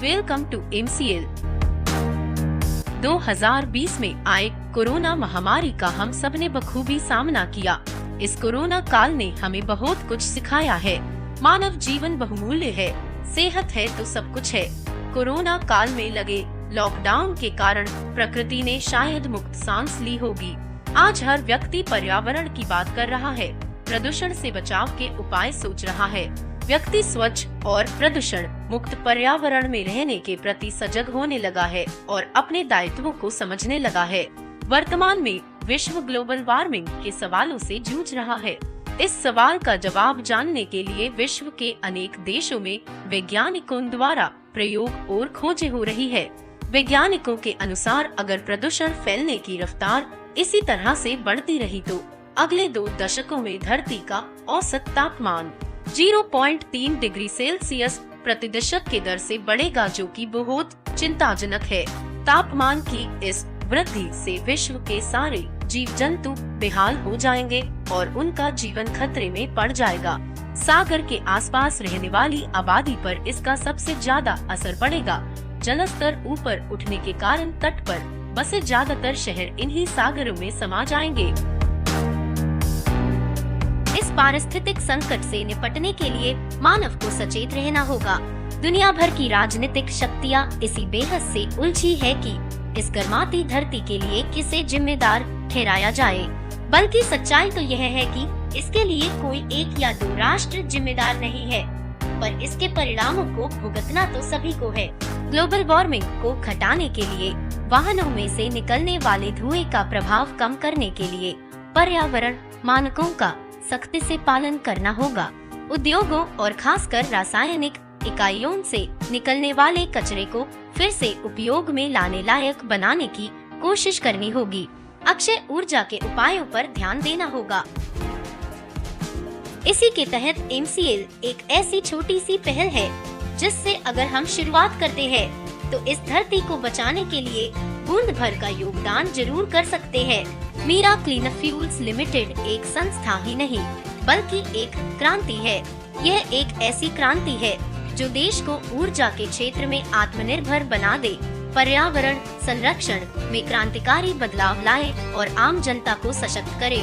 Welcome to MCL। 2020 में आए corona महामारी का हम सब ने बखूबी सामना किया। इस कोरोना काल ने हमें बहुत कुछ सिखाया है। मानव जीवन बहुमूल्य है, सेहत है तो सब कुछ है। कोरोना काल में लगे लॉकडाउन के कारण प्रकृति ने शायद मुक्त सांस ली होगी। आज हर व्यक्ति पर्यावरण की बात कर रहा है, प्रदूषण से बचाव के उपाय सोच रहा है। व्यक्ति स्वच्छ और प्रदूषण मुक्त पर्यावरण में रहने के प्रति सजग होने लगा है और अपने दायित्वों को समझने लगा है। वर्तमान में विश्व ग्लोबल वार्मिंग के सवालों से जूझ रहा है। इस सवाल का जवाब जानने के लिए विश्व के अनेक देशों में वैज्ञानिकों द्वारा प्रयोग और खोजें हो रही है। वैज्ञानिकों के अनुसार अगर प्रदूषण फैलने की रफ्तार इसी तरह से बढ़ती रही तो अगले 2 दशकों में धरती का औसत तापमान 0.3 डिग्री सेल्सियस प्रति दशक के दर से बढ़ेगा, जो कि बहुत चिंताजनक है। तापमान की इस वृद्धि से विश्व के सारे जीव जंतु बेहाल हो जाएंगे और उनका जीवन खतरे में पड़ जाएगा। सागर के आसपास रहने वाली आबादी पर इसका सबसे ज्यादा असर पड़ेगा। जलस्तर ऊपर उठने के कारण तट पर बसे ज्यादातर शहर इन्हीं सागरों में समा जाएंगे। इस पारिस्थितिक संकट से निपटने के लिए मानव को सचेत रहना होगा। दुनिया भर की राजनीतिक शक्तियां इसी बेहद से उलझी है कि इस गर्माती धरती के लिए किसे जिम्मेदार ठहराया जाए। बल्कि सच्चाई तो यह है कि इसके लिए कोई 1 या 2 राष्ट्र जिम्मेदार नहीं है, पर इसके परिणामों को भुगतना तो सभी को है। ग्लोबल वार्मिंग को घटाने के लिए वाहनों में से निकलने वाले धुएं का प्रभाव कम करने के लिए पर्यावरण मानकों का सख्ती से पालन करना होगा। उद्योगों और खासकर रासायनिक इकाइयों से निकलने वाले कचरे को फिर से उपयोग में लाने लायक बनाने की कोशिश करनी होगी। अक्षय ऊर्जा के उपायों पर ध्यान देना होगा। इसी के तहत MCL एक ऐसी छोटी सी पहल है जिससे अगर हम शुरुआत करते हैं तो इस धरती को बचाने के लिए बूंद भर का योगदान जरूर कर सकते हैं। मीरा क्लीन फ्यूल्स लिमिटेड एक संस्था ही नहीं बल्कि एक क्रांति है। यह एक ऐसी क्रांति है जो देश को ऊर्जा के क्षेत्र में आत्मनिर्भर बना दे, पर्यावरण संरक्षण में क्रांतिकारी बदलाव लाए और आम जनता को सशक्त करे।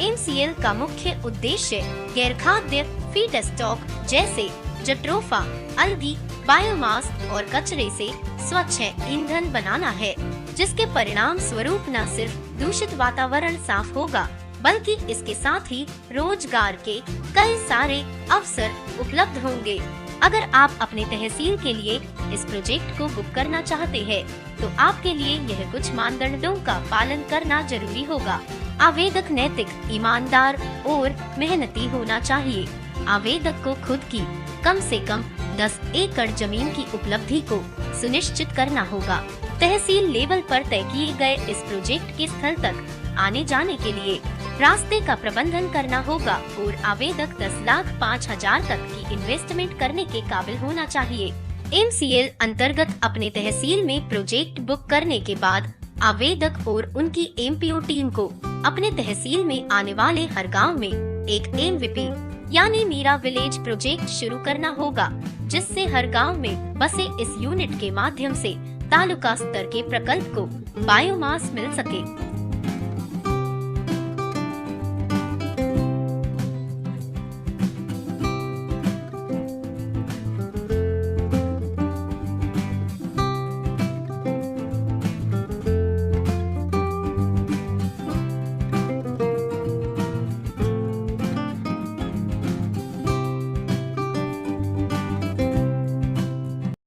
MCL का मुख्य उद्देश्य गैर खाद्य फीड स्टॉक जैसे जट्रोफा, अलगी, बायोमास और कचरे से स्वच्छ ईंधन बनाना है, जिसके परिणाम स्वरूप न सिर्फ दूषित वातावरण साफ होगा बल्कि इसके साथ ही रोजगार के कई सारे अवसर उपलब्ध होंगे। अगर आप अपने तहसील के लिए इस प्रोजेक्ट को बुक करना चाहते हैं तो आपके लिए यह कुछ मानदंडों का पालन करना जरूरी होगा। आवेदक नैतिक, ईमानदार और मेहनती होना चाहिए। आवेदक को खुद की कम से कम 10 एकड़ जमीन की उपलब्धि को सुनिश्चित करना होगा। तहसील लेवल पर तय किए गए इस प्रोजेक्ट के स्थल तक आने जाने के लिए रास्ते का प्रबंधन करना होगा और आवेदक 10,05,000 तक की इन्वेस्टमेंट करने के काबिल होना चाहिए। MCL अंतर्गत अपने तहसील में प्रोजेक्ट बुक करने के बाद आवेदक और उनकी MPO टीम को अपने तहसील में आने वाले हर गांव में एक MVP यानी मीरा विलेज प्रोजेक्ट शुरू करना होगा, जिससे हर गांव में बसे इस यूनिट के माध्यम से तालुका स्तर के प्रकल्प को बायोमास मिल सके।